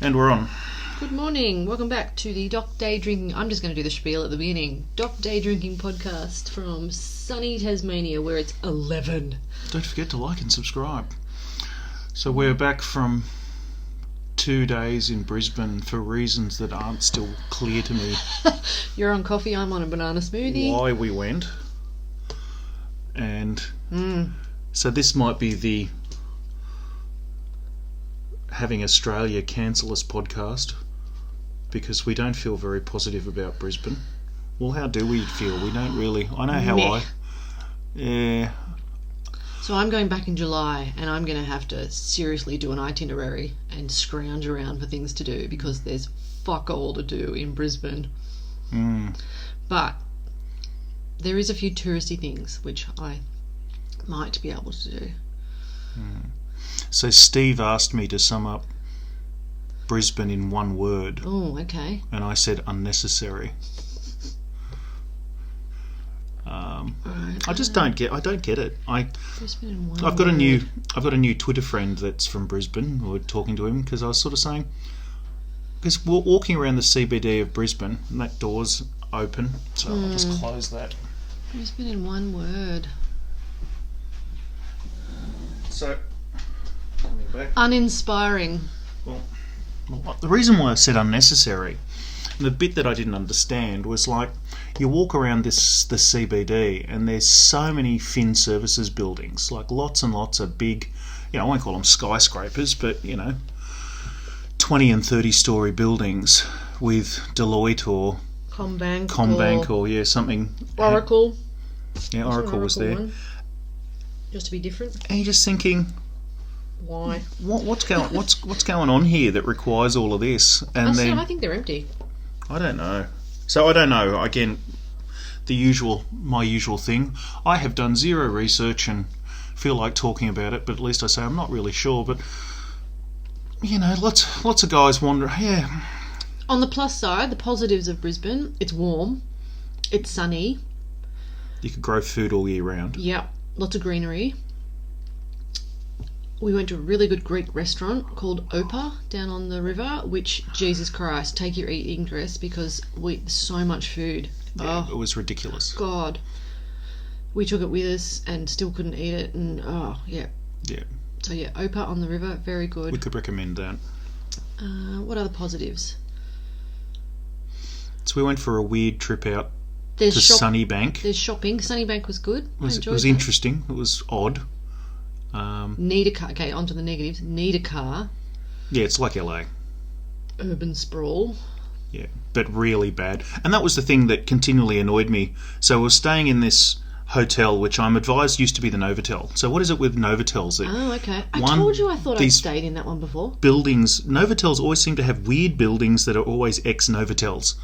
And we're on. Good morning. Welcome back to the Doc Day Drinking. I'm just going to do the spiel at the beginning. Doc Day Drinking podcast from sunny Tasmania, where it's 11. Don't forget to like and subscribe. So we're back from 2 days in Brisbane for reasons that aren't still clear to me. You're on coffee, I'm on a banana smoothie. Why we went. And so this might be the Having Australia Cancel Us podcast, because we don't feel very positive about Brisbane. Well, how do we feel? We don't really. I know how Yeah. So I'm going back in July, and I'm going to have to seriously do an itinerary and scrounge around for things to do, because there's fuck all to do in Brisbane. But there is a few touristy things which I might be able to do. So Steve asked me to sum up Brisbane in one word. Oh, okay. And I said unnecessary. I just don't get it. Brisbane in one I've got word. a new Twitter friend that's from Brisbane. We're talking to him because I was sort of saying, because we're walking around the CBD of Brisbane and that door's open, so I'll just close that. Brisbane in one word. So coming back. Uninspiring. Well, the reason why I said unnecessary, and the bit that I didn't understand was, like, you walk around the CBD and there's so many Fin Services buildings, like lots and lots of big, I won't call them skyscrapers, but 20 and 30 story buildings with Deloitte or Combank or something. Oracle. Yeah, Oracle was there. One. Just to be different. And you're just thinking, why? What's going on here that requires all of this? And I think they're empty. I don't know. So I don't know. Again, my usual thing. I have done zero research and feel like talking about it, but at least I say I'm not really sure. But lots of guys wander. Yeah. On the plus side, the positives of Brisbane: it's warm, it's sunny. You could grow food all year round. Yep, lots of greenery. We went to a really good Greek restaurant called Opa down on the river, which, Jesus Christ, take your eating dress, because so much food. Yeah, it was ridiculous. God. We took it with us and still couldn't eat it, and yeah. Yeah. So yeah, Opa on the river, very good. We could recommend that. What other positives? So we went for a weird trip out to Sunnybank. There's shopping. Sunnybank was good. It was interesting. It was odd. Need a car. Okay, on to the negatives. Need a car. Yeah, it's like LA. Urban sprawl. Yeah, but really bad. And that was the thing that continually annoyed me. So we were staying in this hotel, which I'm advised used to be the Novotel. So what is it with Novotels? Oh, okay. I told you I thought I'd stayed in that one before. Buildings. Novotels always seem to have weird buildings that are always ex-Novotels.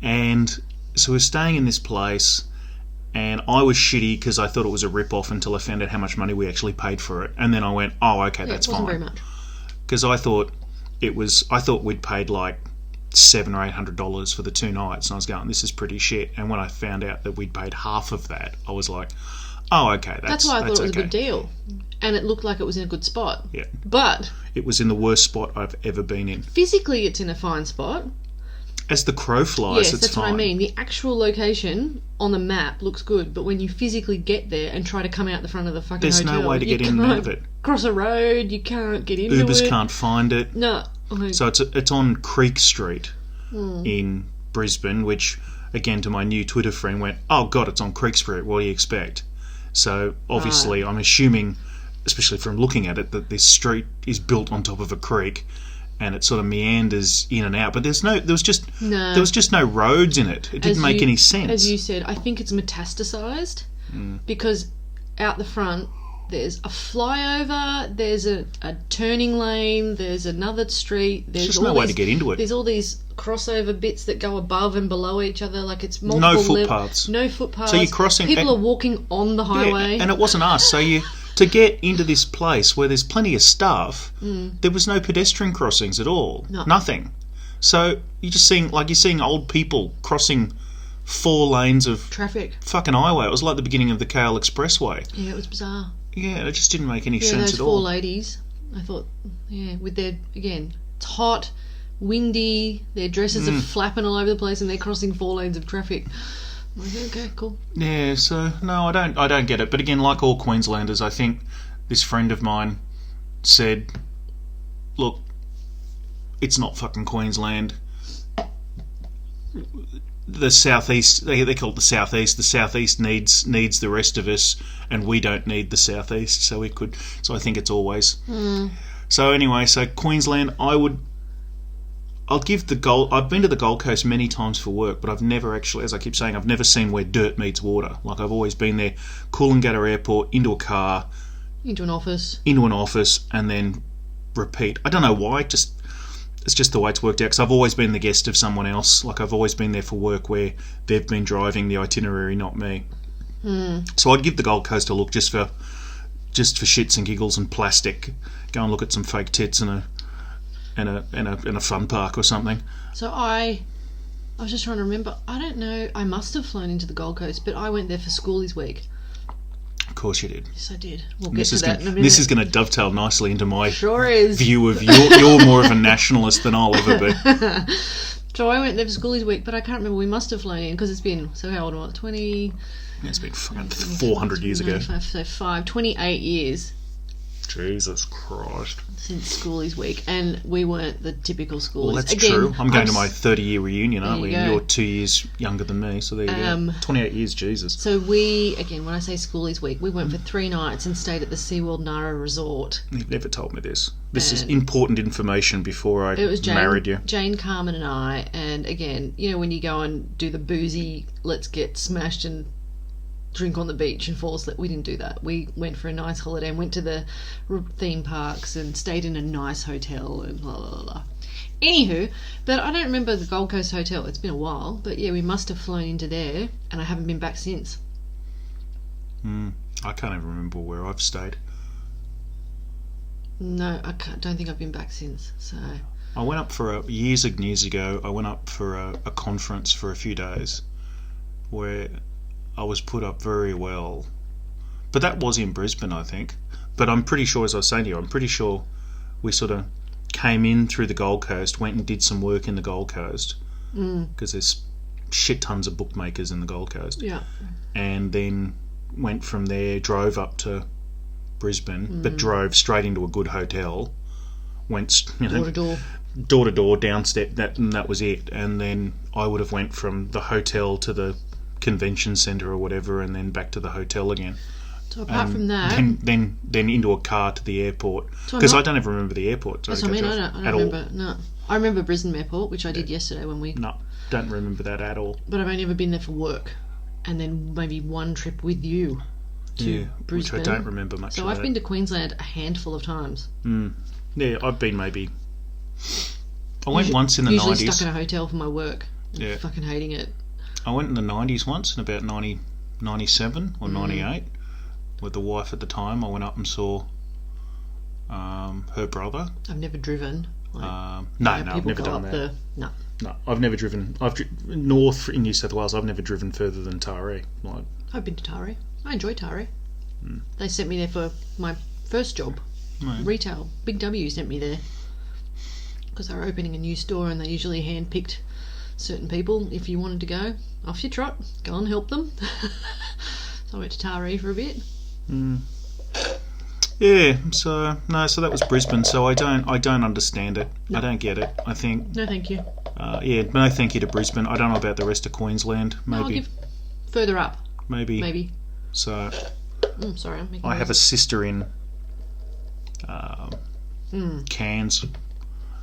And so we're staying in this place, and I was shitty because I thought it was a rip-off until I found out how much money we actually paid for it. And then I went, oh, okay, that's fine. It wasn't very much. Because I thought we'd paid like $700 or $800 for the 2 nights, and I was going, this is pretty shit. And when I found out that we'd paid half of that, I was like, oh, okay, that's why I thought it was a good deal. And it looked like it was in a good spot. Yeah. But it was in the worst spot I've ever been in. Physically, it's in a fine spot. As the crow flies, yes, it's that's fine. What I mean. The actual location on the map looks good, but when you physically get there and try to come out the front of the fucking hotel, there's no way to get in and out of it. Cross a road, you can't get into it. Ubers can't find it. No. So it's on Creek Street in Brisbane, which, again, to my new Twitter friend, went, oh, God, it's on Creek Street. What do you expect? So, obviously, I'm assuming, especially from looking at it, that this street is built on top of a creek, and it sort of meanders in and out. But there was just no roads in it. It didn't make any sense. As you said, I think it's metastasized because out the front there's a flyover, there's a turning lane, there's another street. There's just no way to get into it. There's all these crossover bits that go above and below each other, like it's multiple no footpaths. No footpaths. So you're crossing. People are walking on the highway. Yeah, and it wasn't us. So to get into this place where there's plenty of stuff, there was no pedestrian crossings at all. No. Nothing. So you're just seeing old people crossing 4 lanes of traffic. Fucking highway. It was like the beginning of the Kale Expressway. Yeah, it was bizarre. Yeah, it just didn't make any sense those at all. 4 ladies, I thought, with their, again, It's hot, windy, their dresses are flapping all over the place and they're crossing 4 lanes of traffic. I'm like, okay, cool. Yeah, so no, I don't get it. But again, like all Queenslanders, I think this friend of mine said, look, it's not fucking Queensland. The southeast, they call it the southeast. The southeast needs the rest of us, and we don't need the southeast. So I think it's always. So anyway, so Queensland, I'll give the Gold. I've been to the Gold Coast many times for work, but I've never actually, as I keep saying, I've never seen where dirt meets water. Like, I've always been there, Coolangatta Airport, into a car, Into an office, and then repeat. I don't know why. It's just the way it's worked out. Because I've always been the guest of someone else. Like, I've always been there for work where they've been driving the itinerary, not me. So I'd give the Gold Coast a look just for shits and giggles and plastic. Go and look at some fake tits and a fun park or something. So I was just trying to remember. I don't know. I must have flown into the Gold Coast, but I went there for Schoolies Week. Of course you did. Yes, I did. We'll get to that in a minute. This is going to dovetail nicely into my is. view of you're more of a nationalist than I'll ever be. So I went there for Schoolies Week, but I can't remember. We must have flown in because it's been, so how old am I? 20... Yeah, it's been fucking 400 years ago. 28 years. Jesus Christ. Since Schoolies Week, and we weren't the typical schoolies. Well, that's true. I'm going to my 30-year reunion, aren't we? And you're 2 years younger than me, so there you go. 28 years, Jesus. So when I say Schoolies Week, we went for 3 nights and stayed at the SeaWorld Nara Resort. You've never told me this. This is important information before I married you. Jane, Carmen and I, and again, you know, when you go and do the boozy, let's get smashed and drink on the beach and fall asleep. We didn't do that. We went for a nice holiday and went to the theme parks and stayed in a nice hotel and blah, blah, blah. Anywho, but I don't remember the Gold Coast Hotel. It's been a while, but yeah, we must have flown into there and I haven't been back since. I can't even remember where I've stayed. No, don't think I've been back since. So I went up for years ago, I went up for a conference for a few days where I was put up very well. But that was in Brisbane, I think. But I'm pretty sure, as I was saying to you, I'm pretty sure we sort of came in through the Gold Coast, went and did some work in the Gold Coast, because there's shit tons of bookmakers in the Gold Coast. Yeah. And then went from there, drove up to Brisbane, but drove straight into a good hotel, went, door to door, downstairs, and that was it. And then I would have went from the hotel to the convention centre or whatever, and then back to the hotel again. So apart from that, then into a car to the airport, because I don't ever remember the airport. That's what I mean. I don't remember. No, I remember Brisbane Airport, which I did yesterday when we. No, don't remember that at all. But I've only ever been there for work, and then maybe one trip with you to Brisbane, which I don't remember much. So I've been to Queensland a handful of times. Yeah, I've been maybe. I went once in the 90s. Usually stuck in a hotel for my work. Yeah, fucking hating it. I went in the 90s once, in about 97 or 98, with the wife at the time. I went up and saw her brother. I've never driven. No, I've never done that. No, I've never driven. North in New South Wales. I've never driven further than Taree. I've been to Taree. I enjoy Taree. They sent me there for my first job, retail. Big W sent me there because they were opening a new store, and they usually handpicked certain people. If you wanted to go, off you trot, go and help them. So I went to Taree for a bit. Yeah, so that was Brisbane. So I don't understand it. No. I don't get it. I think no, thank you. No, thank you to Brisbane. I don't know about the rest of Queensland. Maybe I'll give further up. Maybe. So sorry, I'm making I have a sister in Cairns,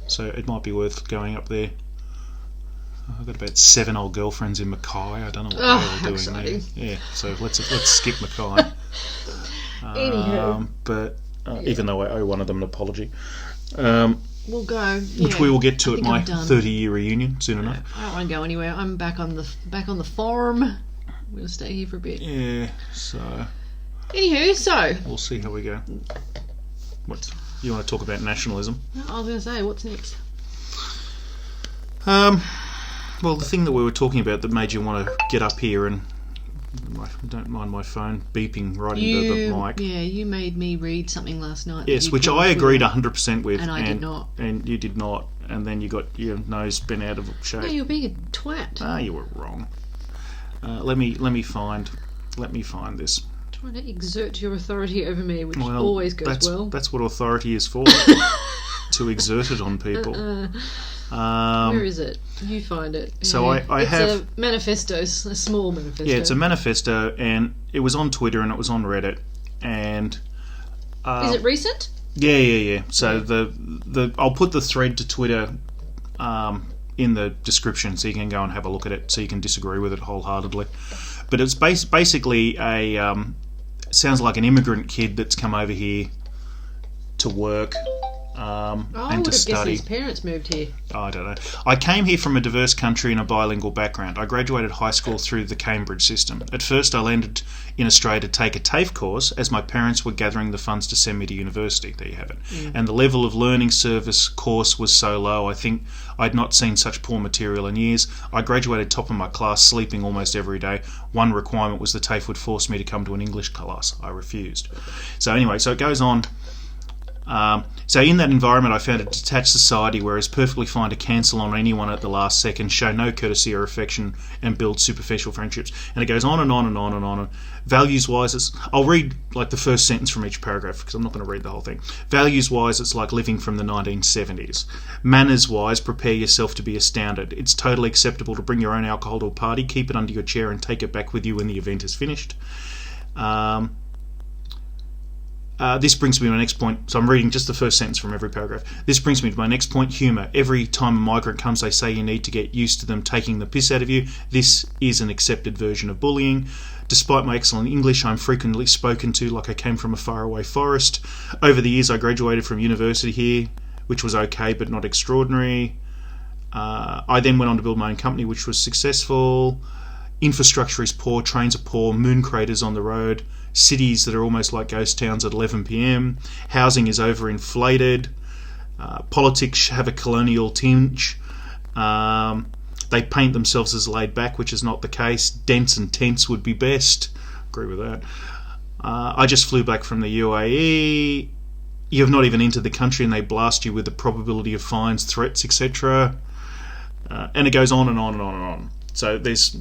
so it might be worth going up there. I've got about 7 old girlfriends in Mackay. I don't know what they're doing there. Yeah, so let's skip Mackay. But even though I owe one of them an apology, we'll go. Which we will get to at my 30-year reunion soon enough. I don't want to go anywhere. I'm back on the farm. We'll stay here for a bit. Yeah. So. Anywho, so we'll see how we go. What you want to talk about nationalism? I was going to say, what's next? Well, the thing that we were talking about that made you want to get up here and Don't mind my phone beeping right into the mic. Yeah, you made me read something last night. Yes, which I agreed 100% with. And I did not. And you did not. And then you got your nose bent out of shape. No, you're being a twat. Ah, you were wrong. Let me find this. Trying to exert your authority over me, which always goes well. That's what authority is for. To exert it on people. Where is it? You find it. So yeah. I have a manifesto, a small manifesto. Yeah, it's a manifesto, and it was on Twitter and it was on Reddit, and is it recent? Yeah. So the I'll put the thread to Twitter in the description, so you can go and have a look at it, so you can disagree with it wholeheartedly. But it's basically a sounds like an immigrant kid that's come over here to work. And to study. His parents moved here. I don't know. I came here from a diverse country and a bilingual background. I graduated high school through the Cambridge system. At first I landed in Australia to take a TAFE course, as my parents were gathering the funds to send me to university. There you have it. And the level of learning service course was so low, I think I'd not seen such poor material in years. I graduated top of my class, sleeping almost every day. One requirement was the TAFE would force me to come to an English class. I refused. So anyway, so it goes on. So in that environment I found a detached society where it's perfectly fine to cancel on anyone at the last second, show no courtesy or affection, and build superficial friendships. And it goes on and on and on and on. Values-wise, I'll read like the first sentence from each paragraph because I'm not going to read the whole thing. Values-wise, it's like living from the 1970s. Manners-wise, prepare yourself to be astounded. It's totally acceptable to bring your own alcohol to a party, keep it under your chair and take it back with you when the event is finished. This brings me to my next point. So I'm reading just the first sentence from every paragraph. This brings me to my next point, humour. Every time a migrant comes, they say you need to get used to them taking the piss out of you. This is an accepted version of bullying. Despite my excellent English, I'm frequently spoken to like I came from a faraway forest. Over the years, I graduated from university here, which was okay but not extraordinary. I then went on to build my own company, which was successful. Infrastructure is poor, trains are poor, moon craters on the road, cities that are almost like ghost towns at 11 p.m, housing is overinflated, politics have a colonial tinge, they paint themselves as laid back, which is not the case, dense and tense would be best, agree with that. I just flew back from the UAE, you have not even entered the country and they blast you with the probability of fines, threats, etc. And it goes on and on and on and on. So there's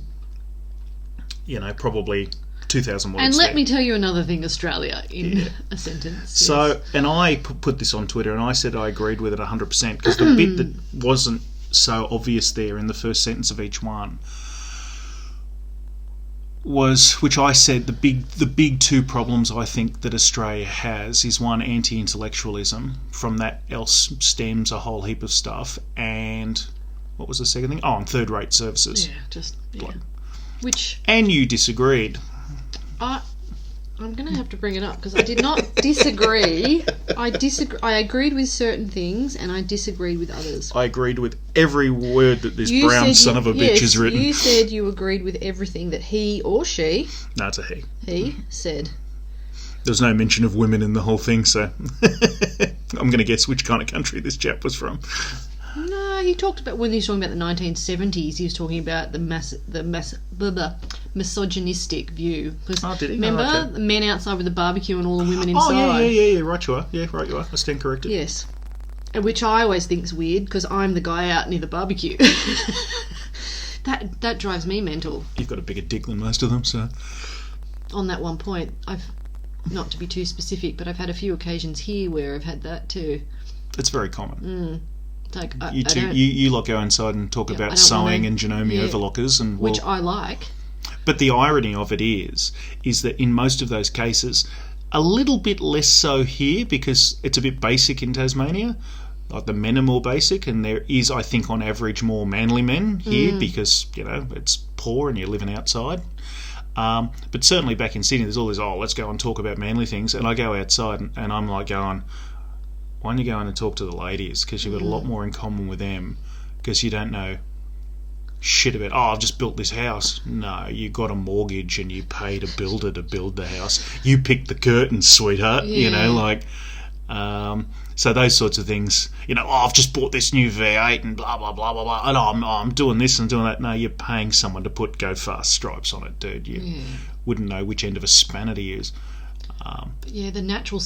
probably 2,000 words. And let there. me tell you another thing, Australia, in a sentence. So, yes. And I put this on Twitter and I said I agreed with it 100% because the bit that wasn't so obvious there in the first sentence of each one was, which I said the big two problems I think that Australia has is one, anti-intellectualism. From that else stems a whole heap of stuff. And what was the second thing? Oh, and third-rate services. Yeah. Which... And you disagreed. I'm going to have to bring it up because I did not disagree. I agreed with certain things and I disagreed with others. I agreed with every word that this brown son of a bitch has written. You said you agreed with everything that he or she... No, it's a he. He said. There was no mention of women in the whole thing, so I'm going to guess which kind of country this chap was from. No, he talked about, when he was talking about the 1970s, he was talking about the misogynistic view. Oh, did he? Remember, Oh, okay. the men outside with the barbecue and all the women inside? Oh, yeah, right you are. Yeah, right you are. I stand corrected. Yes. Which I always think is weird, because I'm the guy out near the barbecue. That drives me mental. You've got a bigger dick than most of them, so... On that one point, not to be too specific, but I've had a few occasions here where I've had that too. It's very common. Like, you lot go inside and talk about sewing and genome overlockers, and which I like. But the irony of it is that in most of those cases, a little bit less so here because it's a bit basic in Tasmania. Like the men are more basic, and there is, I think, on average, more manly men here because it's poor and you're living outside. But certainly back in Sydney, there's all this. Let's go and talk about manly things, and I go outside and I'm like going, why don't you go in and talk to the ladies? Because you've got a lot more in common with them. Because you don't know shit about, I've just built this house. No, you got a mortgage and you paid a builder to build the house. You picked the curtains, sweetheart. Yeah. So those sorts of things, I've just bought this new V8 and blah, blah, blah, blah, blah, and I'm doing this and doing that. No, you're paying someone to put Go Fast stripes on it, dude. You wouldn't know which end of a spanner to use. The natural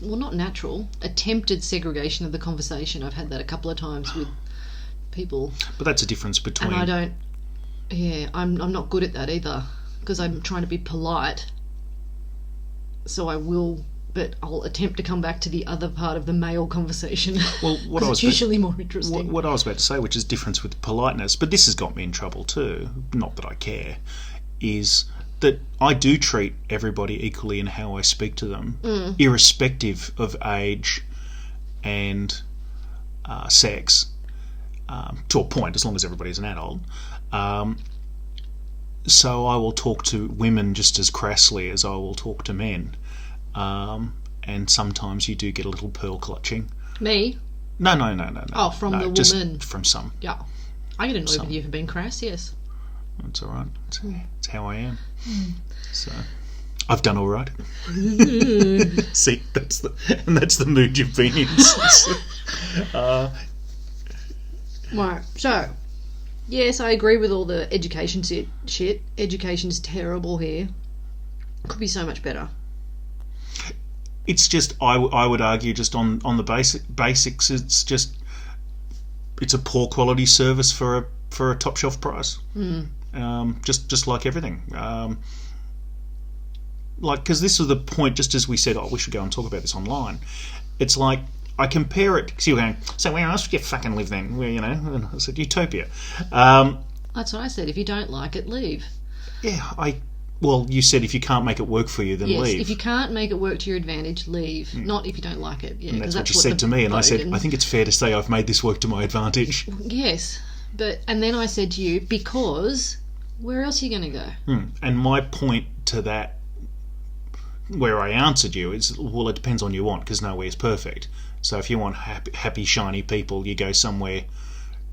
not natural, attempted segregation of the conversation. I've had that a couple of times with people. But that's a difference between... And I don't... Yeah, I'm not good at that either, because I'm trying to be polite. So I will... But I'll attempt to come back to the other part of the male conversation. Well, it's usually more interesting. What I was about to say, which is difference with politeness, but this has got me in trouble too, not that I care, is that I do treat everybody equally in how I speak to them, irrespective of age and sex, to a point, as long as everybody's an adult. So I will talk to women just as crassly as I will talk to men. And sometimes you do get a little pearl clutching. Me? No. Oh, from the woman? Just from some. Yeah. I get annoyed with you for being crass, yes. That's all right. It's how I am. So I've done all right. See, that's the mood you've been in since. Right. So, yes, I agree with all the education shit. Education's terrible here. Could be so much better. It's just, I would argue, just on the basics, it's a poor quality service for a top shelf price. Just like everything. Because this was the point, just as we said, we should go and talk about this online. It's like, I compare it, because you're going, so where else would you fucking live then? Where, and I said, Utopia. That's what I said. If you don't like it, leave. Yeah, well, you said if you can't make it work for you, then leave. If you can't make it work to your advantage, leave. Not if you don't like it. Yeah, and that's what you said to me, and I said, I think it's fair to say I've made this work to my advantage. Yes, and then I said to you, because where else are you going to go? And my point to that, where I answered you, is, well, it depends on what you want, because nowhere's perfect. So if you want happy, shiny people, you go somewhere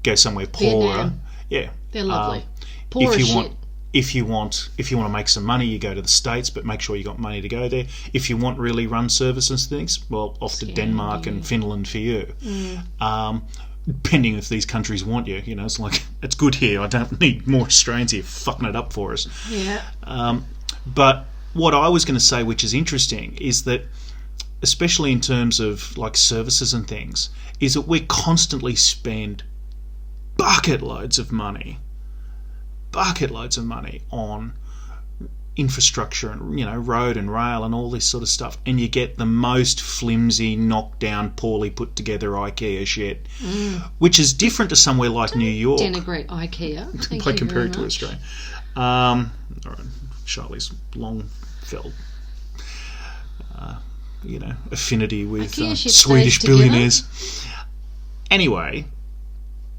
poorer. Vietnam. Yeah, they're lovely. Poor as shit. If you want to make some money, you go to the States, but make sure you got money to go there. If you want really run services and things, well, off to Denmark and Finland for you. Depending if these countries want you, it's like, it's good here. I don't need more Australians here fucking it up for us. Yeah. But what I was going to say, which is interesting, is that, especially in terms of like services and things, is that we constantly spend bucket loads of money on infrastructure and road and rail and all this sort of stuff, and you get the most flimsy, knocked down, poorly put together IKEA shit, which is different to somewhere like New York. Denigrate IKEA by comparing to Australia. All right, Shylie's long felt affinity with Swedish billionaires. Anyway,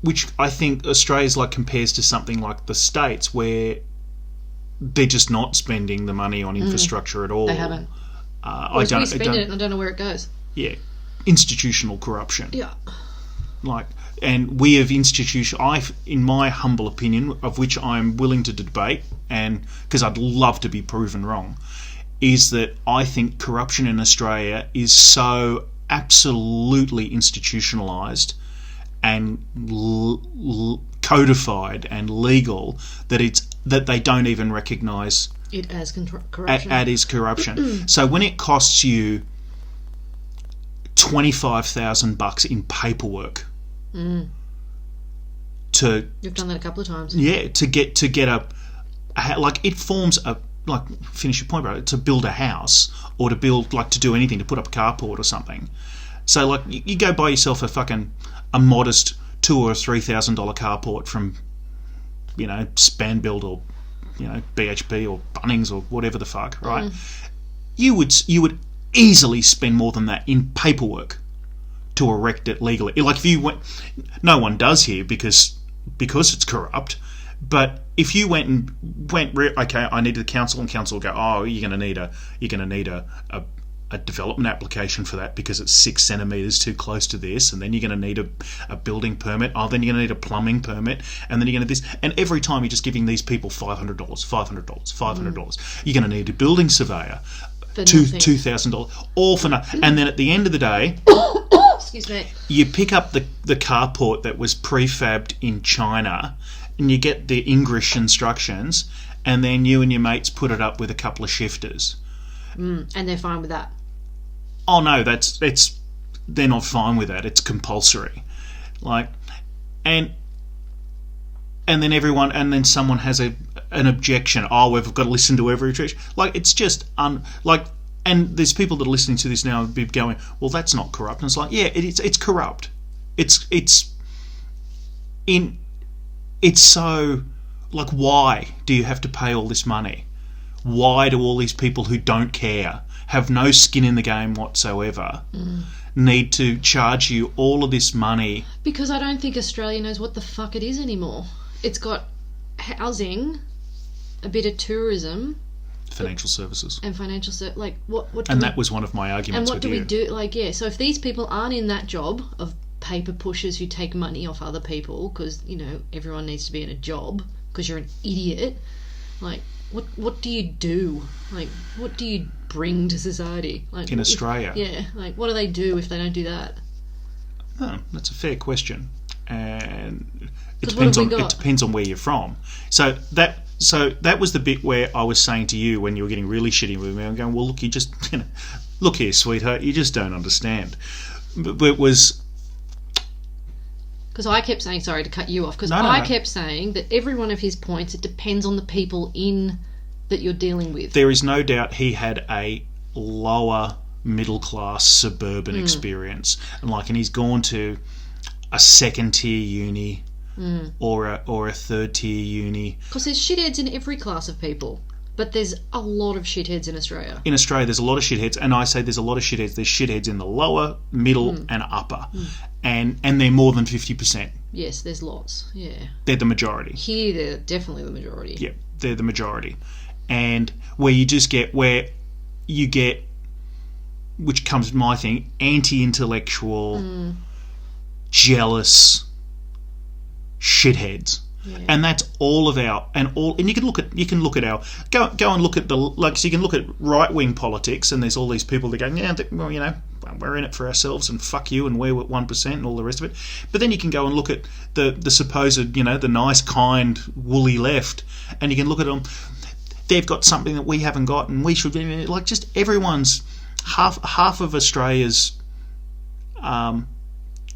which I think Australia's like compares to something like the States, where they're just not spending the money on infrastructure at all. They haven't. We spend it, and I don't know where it goes. Yeah, institutional corruption. Yeah. And we have in my humble opinion, of which I'm willing to debate, and because I'd love to be proven wrong, is that I think corruption in Australia is so absolutely institutionalised and codified and legal that they don't even recognise it as corruption. Is corruption. So when it costs you $25,000 in paperwork, you've done that a couple of times. Yeah, to get it forms a, finish your point, bro. To build a house or to build to do anything, to put up a carport or something. So you go buy yourself a modest $2,000 or $3,000 carport from Spanbuild or BHP or Bunnings or whatever the fuck, right? You would easily spend more than that in paperwork to erect it legally. If you went, no one does here because it's corrupt. But if you went, okay, I need the council, and council will go, oh, you're going to need a development application for that because it's 6 centimetres too close to this, and then you're going to need a building permit. Oh, then you're going to need a plumbing permit, and then you're going to this. And every time you're just giving these people $500. You're going to need a building surveyor. $2,000, all for nothing. And then at the end of the day, excuse me, you pick up the carport that was prefabbed in China, and you get the English instructions, and then you and your mates put it up with a couple of shifters. And they're fine with that. Oh no, they're not fine with that. It's compulsory, and then someone has an objection. Oh, we've got to listen to every objection. It's just and there's people that are listening to this now and be going, well, that's not corrupt. And it's yeah, it's corrupt. It's so why do you have to pay all this money? Why do all these people who don't care, have no skin in the game whatsoever, need to charge you all of this money? Because I don't think Australia knows what the fuck it is anymore. It's got housing, a bit of tourism, financial services, and financial what? And that was one of my arguments. And what do we do? So if these people aren't in that job of paper pushers who take money off other people, because everyone needs to be in a job because you're an idiot. What do you do? What do you bring to society? In Australia? What do they do if they don't do that? Oh, that's a fair question, and it depends on where you're from. So that was the bit where I was saying to you when you were getting really shitty with me. I'm going, well, look, you just look here, sweetheart, you just don't understand. But it was. Because I kept saying, sorry to cut you off, because I kept saying that every one of his points, it depends on the people that you're dealing with. There is no doubt he had a lower middle class suburban experience, and he's gone to a second tier uni or a third tier uni. Because there's shitheads in every class of people. But there's a lot of shitheads in Australia. In Australia, there's a lot of shitheads, and I say there's a lot of shitheads. There's shitheads in the lower, middle, and upper, and they're more than 50%. Yes, there's lots. Yeah, they're the majority. Here, they're definitely the majority. Yeah, they're the majority, and where you get, which comes to my thing, anti-intellectual, jealous shitheads. Yeah. And that's all of and you can look at our go and look at so you can look at right wing politics, and there's all these people that go, we're in it for ourselves and fuck you and we're 1% and all the rest of it. But then you can go and look at the supposed the nice, kind, woolly left, and you can look at them. They've got something that we haven't got, and we should be just everyone's half of Australia's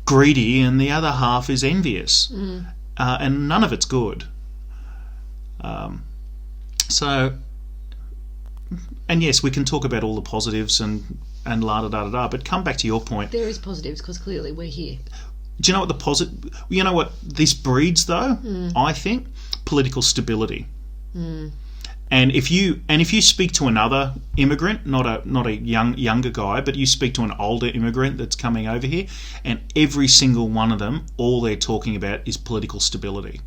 greedy, and the other half is envious. And none of it's good. And yes, we can talk about all the positives and la da da da da. But come back to your point. There is positives because clearly we're here. Do you know what the positive? You know what this breeds, though. I think political stability. And if you speak to another immigrant, not a younger guy, but you speak to an older immigrant that's coming over here, and every single one of them, all they're talking about is political stability.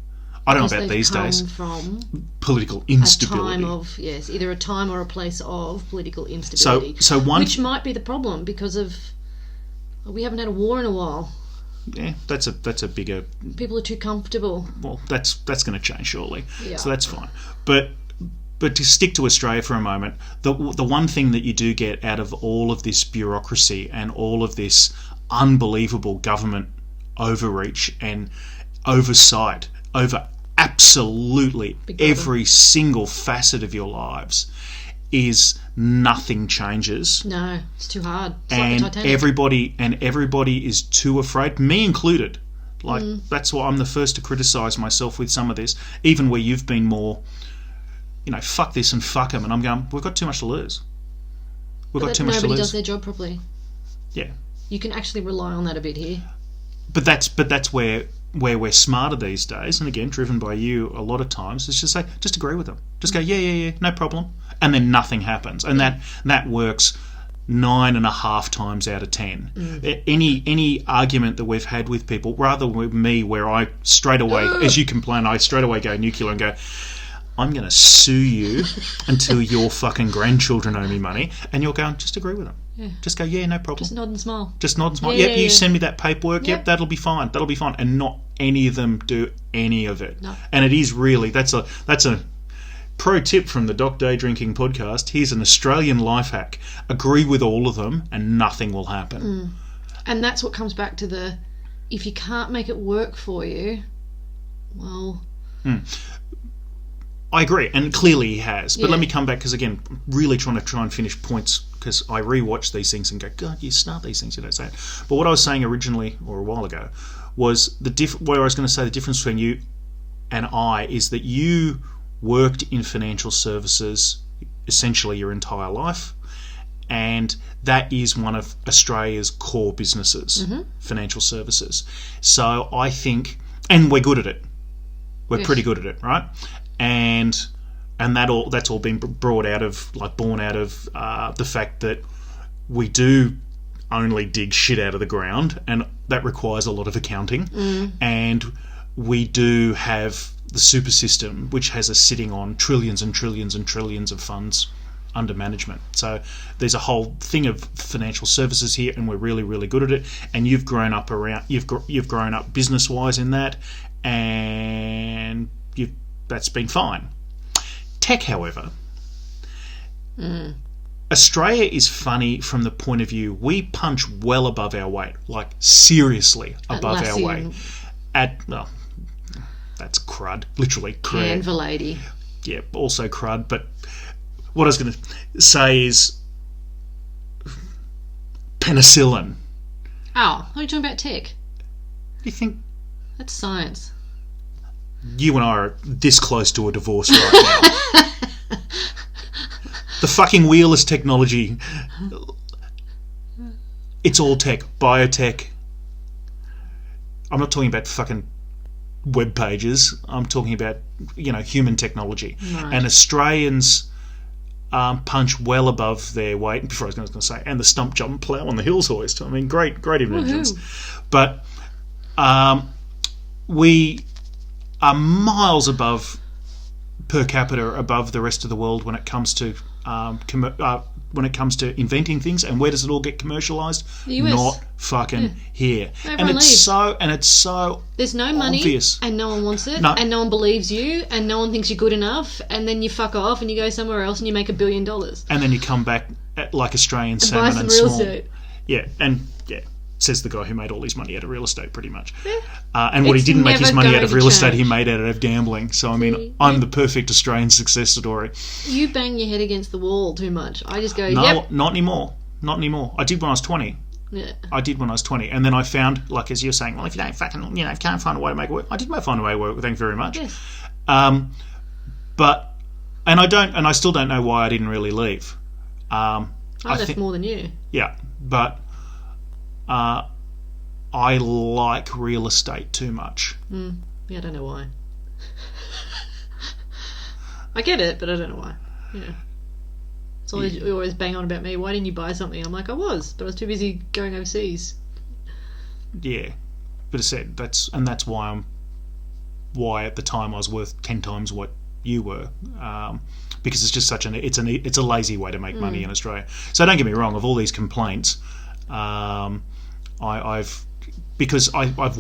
I don't know about these days. From political instability. Either a time or a place of political instability. Which might be the problem because we haven't had a war in a while. Yeah, that's a bigger. People are too comfortable. Well, that's going to change shortly. Yeah. So that's fine, But to stick to Australia for a moment, the one thing that you do get out of all of this bureaucracy and all of this unbelievable government overreach and oversight over absolutely every single facet of your lives is nothing changes. No, it's too hard. It's and like the Titanic. everybody is too afraid, me included. That's why I'm the first to criticise myself with some of this, even where you've been more. Fuck this and fuck him, and I'm going, we've got too much to lose. Nobody does their job properly. Yeah. You can actually rely on that a bit here. But that's where we're smarter these days, and again, driven by you a lot of times, is just say, just agree with them. Just go, yeah, no problem. And then nothing happens. And that works 9.5 times out of 10. Any argument that we've had with people, rather with me, where I straight away, as you complain, I straight away go nuclear and go, I'm going to sue you until your fucking grandchildren owe me money. And you're going, just agree with them. Yeah. Just go, yeah, no problem. Just nod and smile. Yep, you send me that paperwork. Yep, that'll be fine. And not any of them do any of it. No. And it is really, that's Pro tip from the Doc Day Drinking Podcast. Here's an Australian life hack. Agree with all of them and nothing will happen. And that's what comes back to if you can't make it work for you, well... I agree, and clearly he has. But let me come back, because again, really trying and finish points, because I rewatch these things and go, God, you start these things, you don't say it. But what I was saying originally, or a while ago, was where I was going to say the difference between you and I is that you worked in financial services essentially your entire life, and that is one of Australia's core businesses, financial services. So I think, and we're good at it. We're pretty good at it, right? And that's all been born out of the fact that we do only dig shit out of the ground, and that requires a lot of accounting. And we do have the super system, which has us sitting on trillions and trillions and trillions of funds under management. So there's a whole thing of financial services here, and we're really, really good at it. And you've grown up business wise in that, and that's been fine. Tech, however, Australia is funny from the point of view we punch well above our weight, like seriously above our weight. That's CRUD, literally CRUD. Canva lady. Yeah, also CRUD. But what I was going to say is penicillin. Oh, what are you talking about tech? You think that's science? You and I are this close to a divorce right now. The fucking wheel is technology. It's all tech. Biotech. I'm not talking about fucking web pages. I'm talking about, human technology. Right. And Australians punch well above their weight. Before I was going to say, and the stump jump plough on the hills hoist. I mean, great inventions. Woohoo. But we are miles above per capita above the rest of the world when it comes to inventing things. And where does it all get commercialised? The US. Not fucking here. Everyone And it's so there's no money, obvious. And no one wants it, No. and no one believes you, and no one thinks you're good enough, and then you fuck off and you go somewhere else and you make $1 billion. And then you come back at like Australian And salmon buy some and real small. estate. Yeah, says the guy who made all his money out of real estate, pretty much. Yeah. And what he It's didn't make his never money out going of to real estate, he change. made out of gambling. So, I mean, I'm the perfect Australian success story. You bang your head against the wall too much. I just go, No, yep. not anymore. Not anymore. I did when I was 20. Yeah. I did when I was 20. And then I found, like as you're saying, well, if you don't fucking, if you can't find a way to make it work. I did find a way to work, thank you very much. Yes. But, and I still don't know why I didn't really leave. I left more than you. Yeah, but I like real estate too much. Yeah, I don't know why. I get it, but I don't know why. Yeah. It's always, you always bang on about me. Why didn't you buy something? I'm like, I was, but I was too busy going overseas. Yeah, but I said that's why at the time I was worth 10 times what you were, because it's just it's a lazy way to make money in Australia. So don't get me wrong, of all these complaints, I've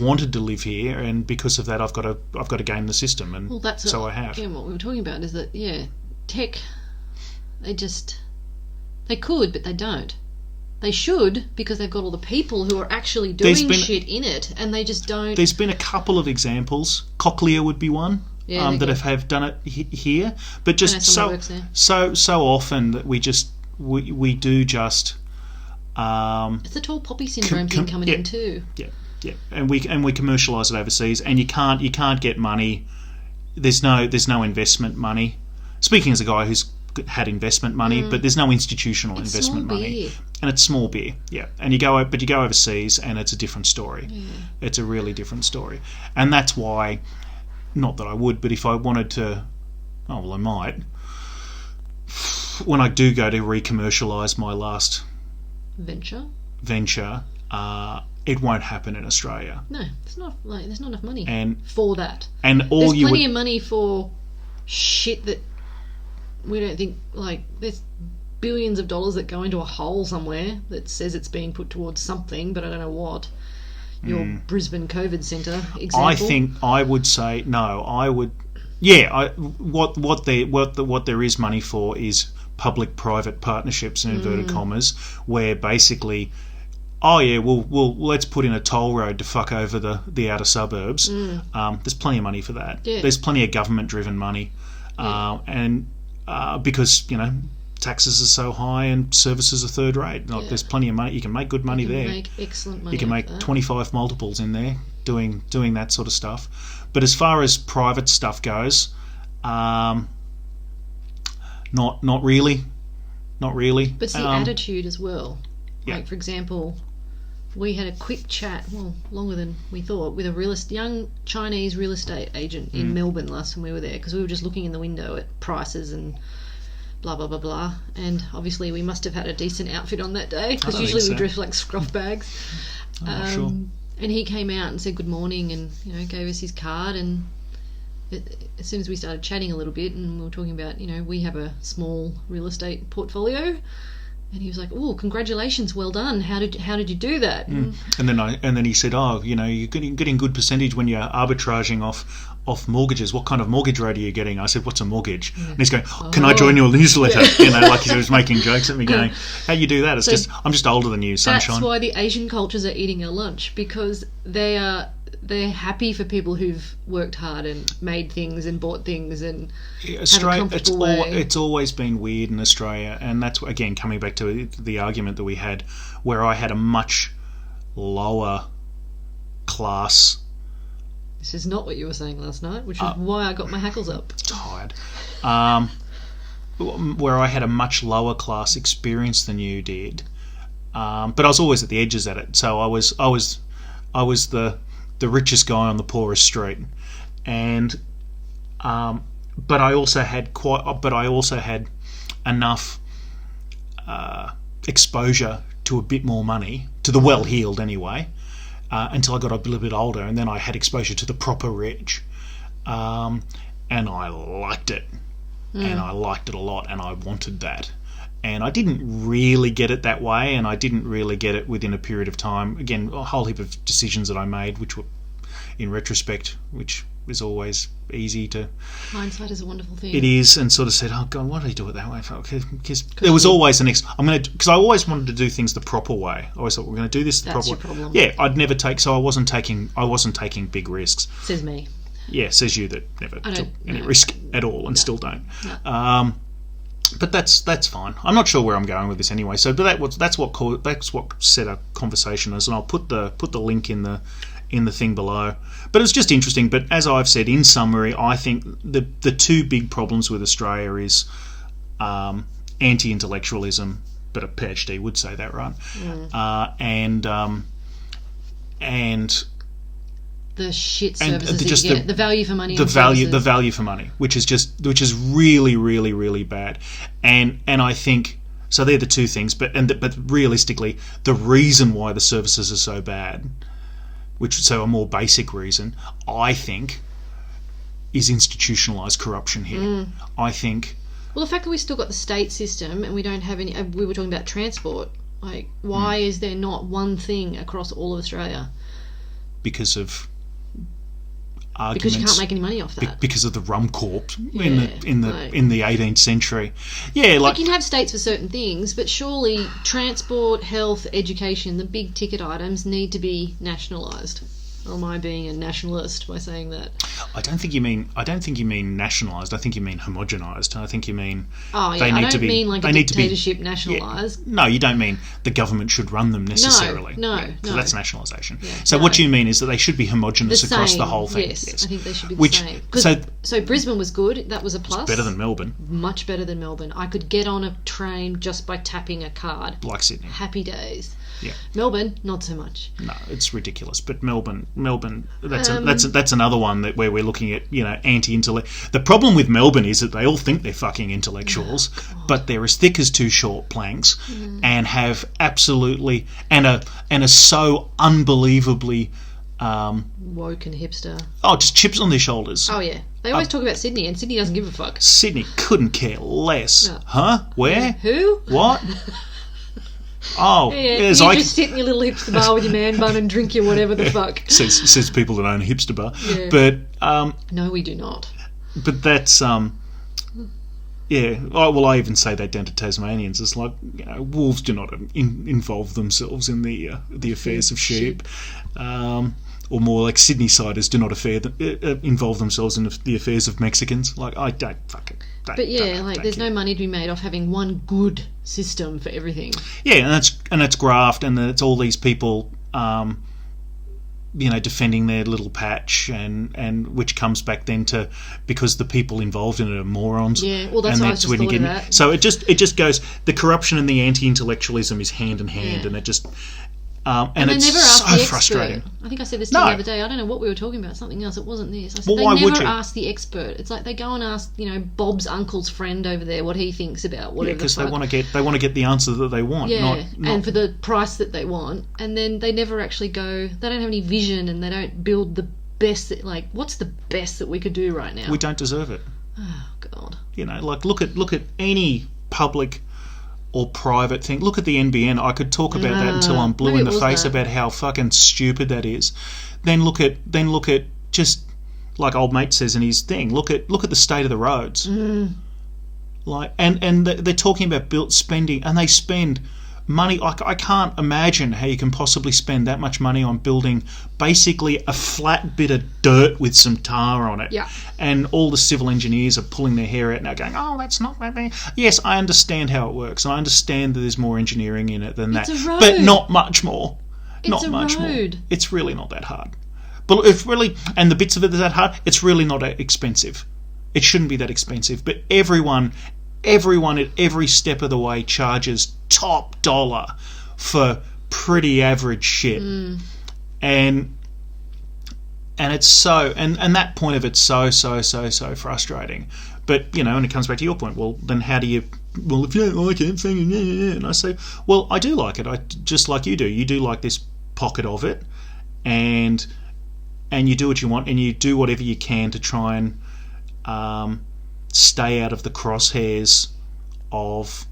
wanted to live here, and because of that I've got to game the system, and that's so I have. Again, what we were talking about is that tech, they could, but they don't. They should, because they've got all the people who are actually doing shit in it, and they just don't. There's been a couple of examples. Cochlear would be one. That have done it here, but just so often that we do just. It's the tall poppy syndrome thing coming in too. Yeah, and we commercialise it overseas, and you can't get money. There's no investment money. Speaking as a guy who's had investment money, but there's no institutional investment money, beer. And it's small beer. Yeah, and you go overseas, and it's a different story. Yeah. It's a really different story, and that's why. Not that I would, but if I wanted to, I might. When I do go to re-commercialise my last venture, it won't happen in Australia. No, there's not enough money for that. And there's plenty of money for shit that we don't think, there's billions of dollars that go into a hole somewhere that says it's being put towards something, but I don't know what. Your Brisbane COVID centre example. I think I would say no. I would what there is money for is public-private partnerships in inverted commas, where basically, let's put in a toll road to fuck over the outer suburbs. There's plenty of money for that. Yeah. There's plenty of government-driven money, and because taxes are so high and services are third rate. There's plenty of money. You can make good money there. Make excellent money. You can make 25 multiples in there doing that sort of stuff. But as far as private stuff goes, not really. But it's the attitude as well. Yeah. Like, for example, we had a quick chat, longer than we thought, with a young Chinese real estate agent in Melbourne last time we were there, because we were just looking in the window at prices and blah, blah, blah, blah. And obviously we must have had a decent outfit on that day, because usually we dress like scruff bags. Sure. And he came out and said good morning and, gave us his card. And as soon as we started chatting a little bit and we were talking about, we have a small real estate portfolio, and he was like, "Oh, congratulations, well done. How did you do that?" And then he said, you're getting good percentage when you're arbitraging off mortgages. What kind of mortgage rate are you getting? I said, "What's a mortgage?" And he's going, "Can I join your newsletter?" Like he was making jokes at me, going, "How you do that?" I'm just older than you, sunshine. That's why the Asian cultures are eating our lunch, because they're happy for people who've worked hard and made things and bought things and Australia, have a comfortable way. It's always been weird in Australia, and that's again coming back to the argument that we had, where I had a much lower class. This is not what you were saying last night, which is why I got my hackles up. Tired. Where I had a much lower class experience than you did, but I was always at the edges at it. So I was the richest guy on the poorest street, and but I also had enough exposure to a bit more money, to the well-heeled anyway, until I got a little bit older, and then I had exposure to the proper rich, and I liked it, and I liked it a lot, and I wanted that. And I didn't really get it that way, and I didn't really get it within a period of time. Again, a whole heap of decisions that I made, which were, in retrospect, which is always easy to... Hindsight is a wonderful thing. It is, and sort of said, oh, God, why did I do it that way? Because there was always the next... Because I always wanted to do things the proper way. I always thought, we're going to do this the proper way. That's your problem. Yeah, I'd never take... So I wasn't taking big risks. Says me. Yeah, says you that never took any risk at all and still don't. No. But that's fine. I'm not sure where I'm going with this anyway. So, but that's what set our conversation is, and I'll put the link in the thing below. But it's just interesting. But as I've said, in summary, I think the two big problems with Australia is anti-intellectualism. But a PhD would say that, right? And the shit services that you get, the value for money, the value for money, which is really, really, really bad, and I think so. They're the two things, but realistically, the reason why the services are so bad, a more basic reason, I think, is institutionalised corruption here. I think. Well, the fact that we still got the state system and we don't have any. We were talking about transport. Like, why is there not one thing across all of Australia? Because of arguments. Because you can't make any money off that. Because of the rum corp in the 18th century. Yeah, like you can have states for certain things, but surely transport, health, education, the big ticket items need to be nationalised. Or am I being a nationalist by saying that? I don't think you mean nationalised. I think you mean homogenised. I think you mean I don't mean like a dictatorship nationalised. No, you don't mean the government should run them necessarily. No. That's nationalisation. Yeah, so what you mean is that they should be homogenous across the whole thing. Yes, I think they should be the same. So Brisbane was good. That was a plus. It's better than Melbourne. Much better than Melbourne. I could get on a train just by tapping a card. Like Sydney. Happy days. Yeah. Melbourne, not so much. No, it's ridiculous. But Melbourne, that's another one where we're looking at anti-intellect. The problem with Melbourne is that they all think they're fucking intellectuals, but they're as thick as two short planks, and have absolutely and are so unbelievably woke and hipster. Oh, just chips on their shoulders. Oh yeah, they always talk about Sydney, and Sydney doesn't give a fuck. Sydney couldn't care less. No. Huh? Where? Who? What? Oh, yeah, you just sit in your little hipster bar with your man bun and drink your whatever the fuck. Says people that own a hipster bar. Yeah. But no, we do not. but that's yeah. I even say that down to Tasmanians. It's like, wolves do not involve themselves in the affairs of sheep. Or more like Sydney-siders do not involve themselves in the affairs of Mexicans. Like, I don't fucking... But yeah, there's no money to be made off having one good system for everything. Yeah, and that's graft, and it's all these people, defending their little patch, and which comes back then to because the people involved in it are morons. Yeah, well, that's what I was just thought of that. So it just goes. The corruption and the anti-intellectualism is hand in hand, and it just. And it's so frustrating. I think I said this to you the other day. I don't know what we were talking about. Something else. It wasn't this. I said why they would never you? ask the expert. It's like they go and ask, Bob's uncle's friend over there what he thinks about whatever. Yeah, because they want to get the answer that they want. Yeah, not and for the price that they want. And then they never actually go. They don't have any vision, and they don't build the best. What's the best that we could do right now? We don't deserve it. Oh God. Look at any public or private thing. Look at the NBN. I could talk about that until I'm blue in the face about how fucking stupid that is. Then look at just like old mate says in his thing. Look at the state of the roads. And they're talking about spending, and they spend money. I can't imagine how you can possibly spend that much money on building basically a flat bit of dirt with some tar on it. Yeah. And all the civil engineers are pulling their hair out now going, oh, that's not that bad. Yes, I understand how it works. I understand that there's more engineering in it than that. It's a road. But not much more. It's a road. It's really not that hard. But if really, and the bits of it that hard, it's really not that expensive. It shouldn't be that expensive. But everyone at every step of the way charges top dollar for pretty average shit. And it's so and that point of it's so frustrating. But and it comes back to your point. Well, then how do you? Well, if you don't like it, and I say, well, I do like it. I just like you do. You do like this pocket of it, and you do what you want, and you do whatever you can to try and stay out of the crosshairs of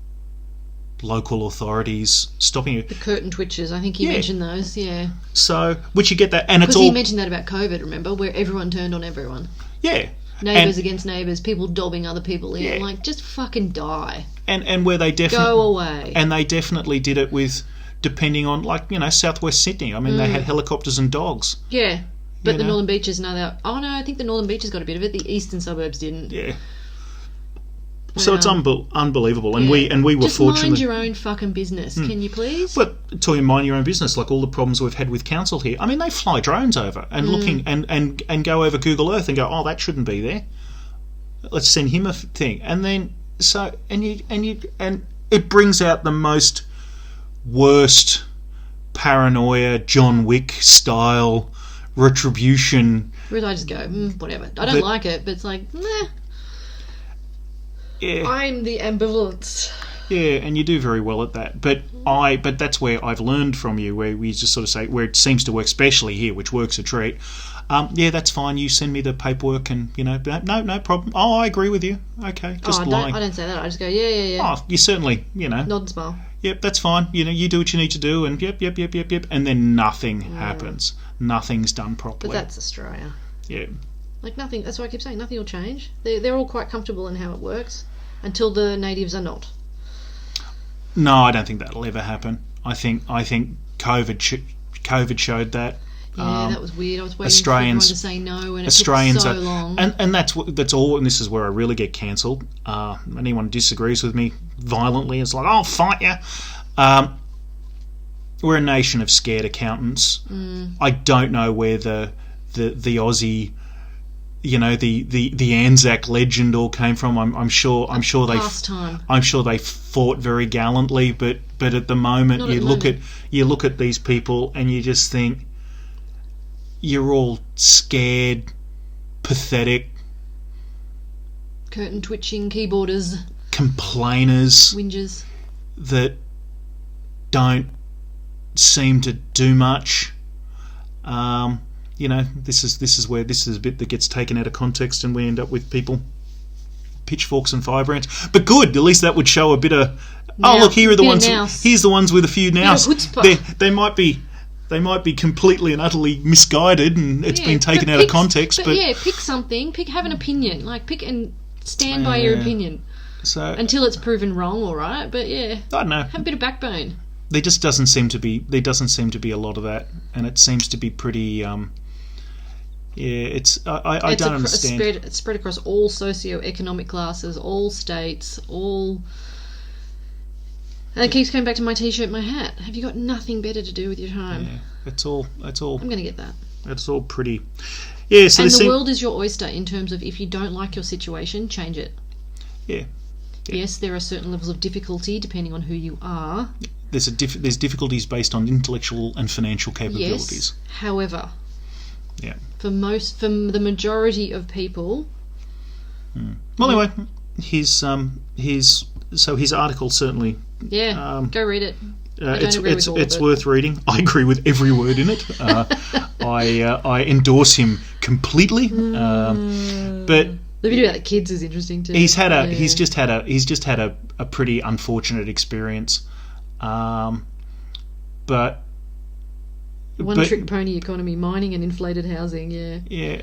local authorities stopping you. The curtain twitches, I think he mentioned those, yeah. So, which you get that, and it's all... Because he mentioned that about COVID, remember, where everyone turned on everyone. Yeah. Neighbours against neighbours, people dobbing other people in, just fucking die. And where they definitely... Go away. And they definitely did it with, depending on, southwest Sydney. I mean, they had helicopters and dogs. Yeah. But the Northern Beaches, I think the Northern Beaches got a bit of it. The eastern suburbs didn't. Yeah. So it's unbelievable, and we were just fortunate. Mind your own fucking business, can you please? But to mind your own business, like all the problems we've had with council here. I mean, they fly drones over and looking and go over Google Earth and go, oh, that shouldn't be there. Let's send him a thing, and then and it brings out the most worst paranoia, John Wick style retribution. Whereas I just go, whatever. I don't like it, but it's like, nah. Yeah. I'm the ambivalence. Yeah, and you do very well at that. But that's where I've learned from you, where we just sort of say, where it seems to work, especially here, which works a treat. Yeah, that's fine. You send me the paperwork, and no problem. Oh, I agree with you. Okay, just lying. I don't say that. I just go, yeah. Oh, you certainly, nod and smile. Yep, that's fine. You do what you need to do, and yep, and then nothing happens. Nothing's done properly. But that's Australia. Yeah. Like nothing. That's why I keep saying nothing will change. They're all quite comfortable in how it works, until the natives are not. No, I don't think that'll ever happen. I think COVID showed that. Yeah, that was weird. I was waiting for everyone to say no, and it took so long. And that's all. And this is where I really get cancelled. Anyone who disagrees with me violently is like, I'll fight you. We're a nation of scared accountants. I don't know where the Aussie, the Anzac legend all came from. I'm sure they fought very gallantly, but at the moment you look at these people and you just think you're all scared, pathetic, curtain twitching keyboarders, complainers, whingers that don't seem to do much. This is a bit that gets taken out of context, and we end up with people pitchforks and firebrands. But good, at least that would show a bit of. Now, look, here are the ones. Here's the ones with a few nows. They might be They might be completely and utterly misguided, and it's been taken out of context. But pick something. Have an opinion. Like, pick and stand by your opinion. So until it's proven wrong, all right. But I don't know. Have a bit of backbone. There just doesn't seem to be. There doesn't seem to be a lot of that, and it seems to be pretty. It's I don't understand. It's spread across all socio-economic classes, all states, all. And it keeps coming back to my t-shirt, my hat. Have you got nothing better to do with your time? Yeah, it's all. I'm going to get that. It's all pretty. Yeah, so and the world is your oyster in terms of if you don't like your situation, change it. Yeah. Yes, there are certain levels of difficulty depending on who you are. There's difficulties based on intellectual and financial capabilities. Yes. However, yeah. For the majority of people. Well, anyway, his article certainly. Yeah, go read it. It's worth reading. I agree with every word in it. I endorse him completely. But the video about the kids is interesting too. He's just had a pretty unfortunate experience. But one-trick pony economy, mining and inflated housing. Yeah.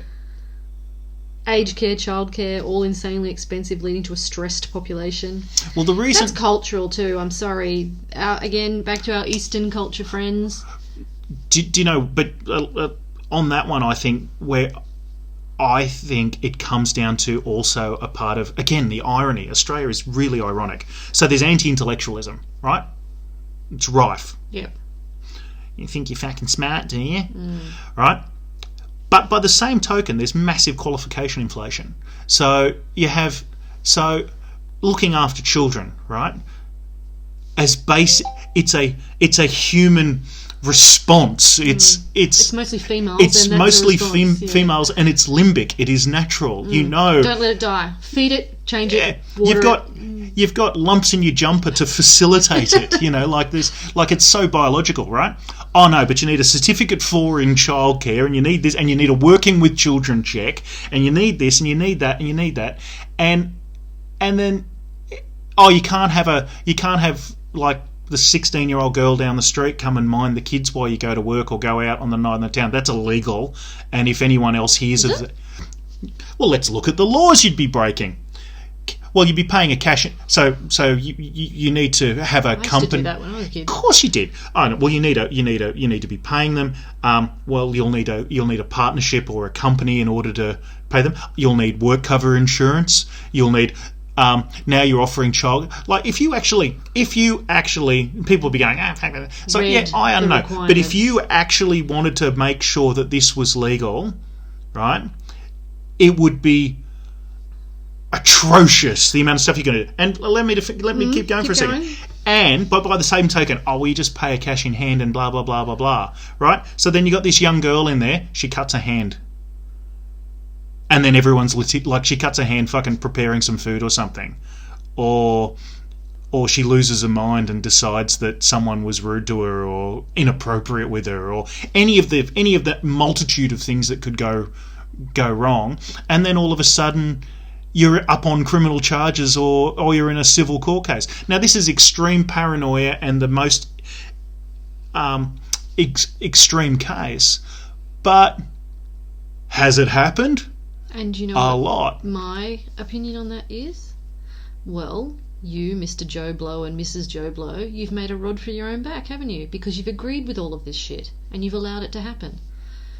Aged care, childcare, all insanely expensive, leading to a stressed population. Well, the reason... That's cultural too, I'm sorry. Again, back to our Eastern culture friends. Do you know, but on that one, I think it comes down to also a part of, again, the irony. Australia is really ironic. So there's anti-intellectualism, right? It's rife. Yep. You think you're fucking smart, do you? Right? But by the same token, there's massive qualification inflation. So looking after children, right? As basic, it's a human response. It's mostly females. It's mostly females, and it's limbic. It is natural. You know. Don't let it die. Feed it. Change it. Water You've got lumps in your jumper to facilitate it. You know, like this. Like it's so biological, right? Oh no, but you need a certificate in childcare, and you need this, and you need a working with children check, and you need this, and you need that, and you need that, and then you can't have like the 16-year-old girl down the street come and mind the kids while you go to work or go out on the night in the town. That's illegal. And if anyone else hears of it, well, let's look at the laws you'd be breaking. Well, you'd be paying a cash. So you need to have a company. I used to do that when I was a kid. Of course you did. Oh, no, well, you need to be paying them. Well, you'll need a partnership or a company in order to pay them. You'll need work cover insurance. You'll need. Now you're offering child, like if you actually, people will be going, so yeah, I don't know, but if you actually wanted to make sure that this was legal, right, it would be atrocious the amount of stuff you're going to do. And let me keep going for a second. And but by the same token, we just pay a cash in hand and blah blah blah blah blah, right? So then you got this young girl in there, she cuts a hand. And then everyone's like she cuts her hand fucking preparing some food or something, or she loses her mind and decides that someone was rude to her or inappropriate with her, or any of that multitude of things that could go wrong, and then all of a sudden you're up on criminal charges or you're in a civil court case. Now this is extreme paranoia and the most extreme case, but has it happened? And you know a lot. My opinion on that is, well, you, Mr. Joe Blow and Mrs. Joe Blow, you've made a rod for your own back, haven't you? Because you've agreed with all of this shit and you've allowed it to happen.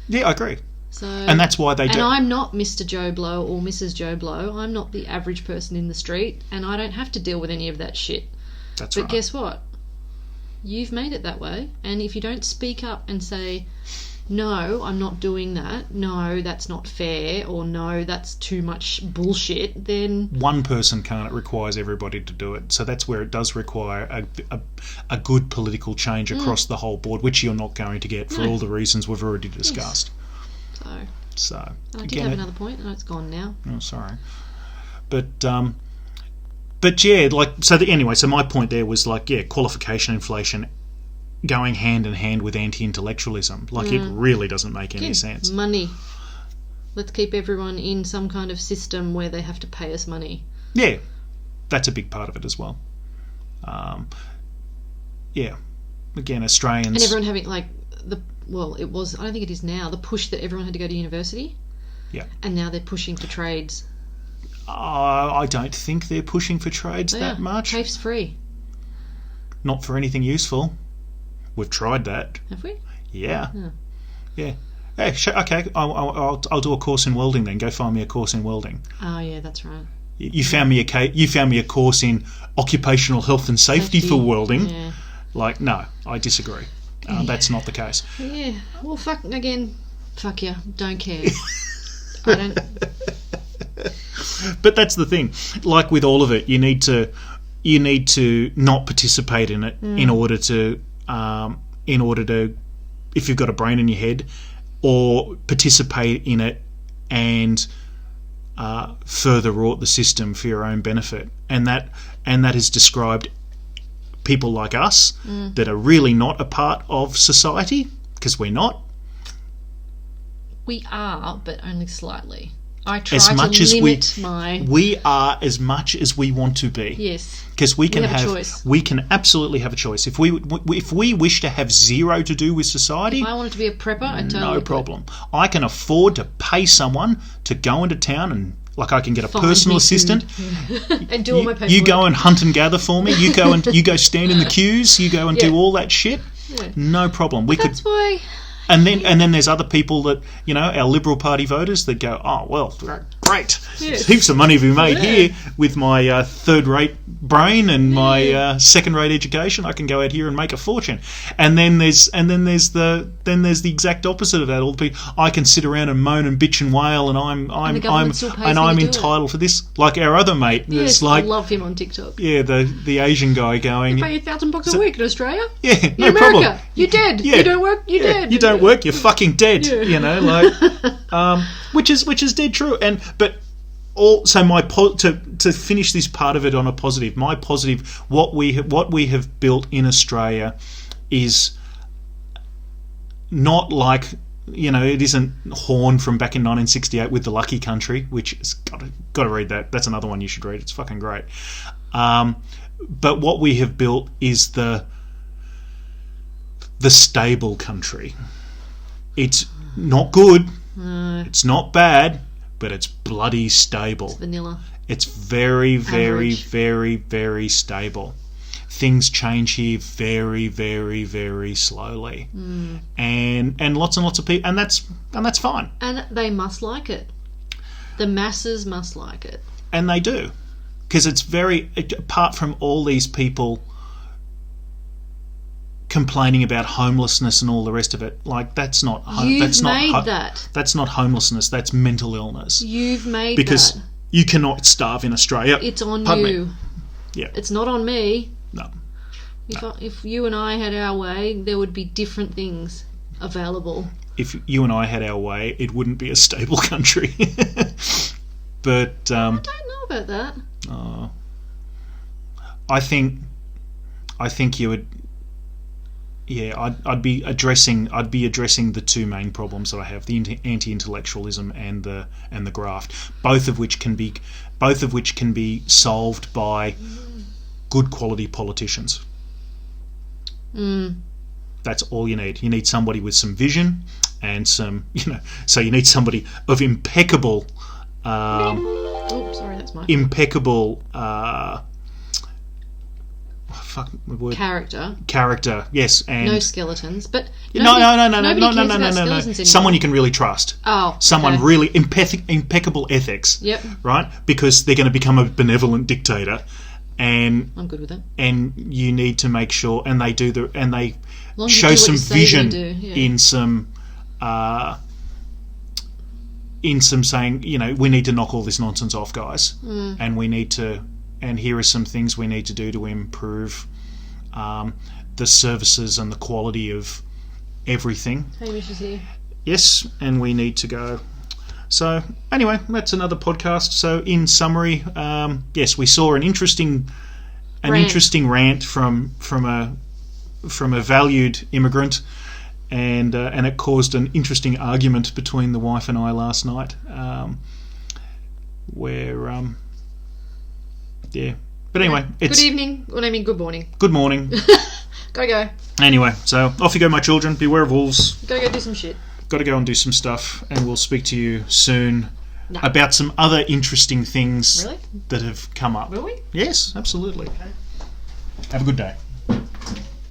Yeah, I agree. So, and that's why they do. And I'm not Mr. Joe Blow or Mrs. Joe Blow. I'm not the average person in the street, and I don't have to deal with any of that shit. That's right. But guess what? You've made it that way, and if you don't speak up and say, no, I'm not doing that, no, that's not fair, or no, that's too much bullshit, then... One person can't, it requires everybody to do it. So that's where it does require a good political change across the whole board, which you're not going to get for all the reasons we've already discussed. Yes. So and I did have another point, and it's gone now. Oh, sorry. But yeah, like, anyway, so my point there was like, yeah, qualification inflation going hand in hand with anti-intellectualism. Like, it really doesn't make any sense. Money. Let's keep everyone in some kind of system where they have to pay us money. Yeah, that's a big part of it as well. Yeah, again, Australians... And everyone having, like, well, it was, I don't think it is now, the push that everyone had to go to university. Yeah. And now they're pushing for trades. I don't think they're pushing for trades that much. TAFE's free. Not for anything useful. We've tried that. Have we? Yeah. Oh. Yeah. Hey, okay, I'll do a course in welding then. Go find me a course in welding. Oh, yeah, that's right. You found me a course in occupational health and safety for welding. Yeah. Like, no, I disagree. That's not the case. Yeah. Well, fuck you. Don't care. I don't. But that's the thing. Like with all of it, you need to not participate in it in order to if you've got a brain in your head, or participate in it and further rot the system for your own benefit. And that has described people like us that are really not a part of society, because we're not. We are, but only slightly. I try as much to as limit my... We are as much as we want to be. Yes. Because we can have a choice. We can absolutely have a choice. If we wish to have zero to do with society, If I wanted to be a prepper, I totally no problem. I can afford to pay someone to go into town and, like, I can get a Find personal me assistant and do all my paperwork. You go and hunt and gather for me. You go stand in the queues. You go and do all that shit. Yeah. No problem. That's why... And then there's other people that, our Liberal Party voters that go, oh, well, great. Yes. Heaps of money to be made here with my third-rate brain and my second-rate education. I can go out here and make a fortune. And then there's the exact opposite of that. All the people, I can sit around and moan and bitch and wail, and I'm entitled for this. Like our other mate, yes, like, I love him on TikTok. Yeah, the Asian guy going, you pay $1,000 a week in Australia. Yeah, in no America, problem. You're dead. Yeah. You don't work. You're dead. You don't work, you're fucking dead. Yeah. Which is dead true. So to finish this part of it on a positive, my positive, what we have built in Australia is not like, it isn't Horn from back in 1968 with The Lucky Country, which is got to read that. That's another one you should read. It's fucking great. But what we have built is the stable country. It's not good. It's not bad, but it's bloody stable. It's vanilla. It's very, very, Average. very, very stable. Things change here very, very, very slowly, and lots of people, and that's fine. And they must like it. The masses must like it, and they do, because it's very, apart from all these people complaining about homelessness and all the rest of it, like that's not that's not homelessness, that's mental illness. You've made because that. You cannot starve in Australia. It's on Pardon you. Me. Yeah. It's not on me. No. If you and I had our way, there would be different things available. If you and I had our way, it wouldn't be a stable country. But I don't know about that. I think you would. Yeah, I'd be addressing the two main problems that I have: the anti-intellectualism and the graft, both of which can be solved by good quality politicians. That's all you need. You need somebody with some vision and some, so you need somebody of impeccable impeccable character, yes, and no skeletons, but no. Skeletons Someone you can really trust. Someone really impeccable ethics. Yep. Right, because they're going to become a benevolent dictator, and I'm good with that. And you need to make sure, and they show some vision in some saying, we need to knock all this nonsense off, guys, and we need to. And here are some things we need to do to improve the services and the quality of everything. Hamish is here. Yes, and we need to go. So anyway, that's another podcast. So in summary, yes, we saw an interesting rant from a valued immigrant, and it caused an interesting argument between the wife and I last night, where. Yeah. But anyway, Good evening. Well, I mean, good morning. Good morning. Gotta go. Anyway, so off you go, my children. Beware of wolves. Gotta go do some shit. Got to go and do some stuff, and we'll speak to you soon No. about some other interesting things Really? that have come up. Will we? Yes, absolutely. Okay. Have a good day.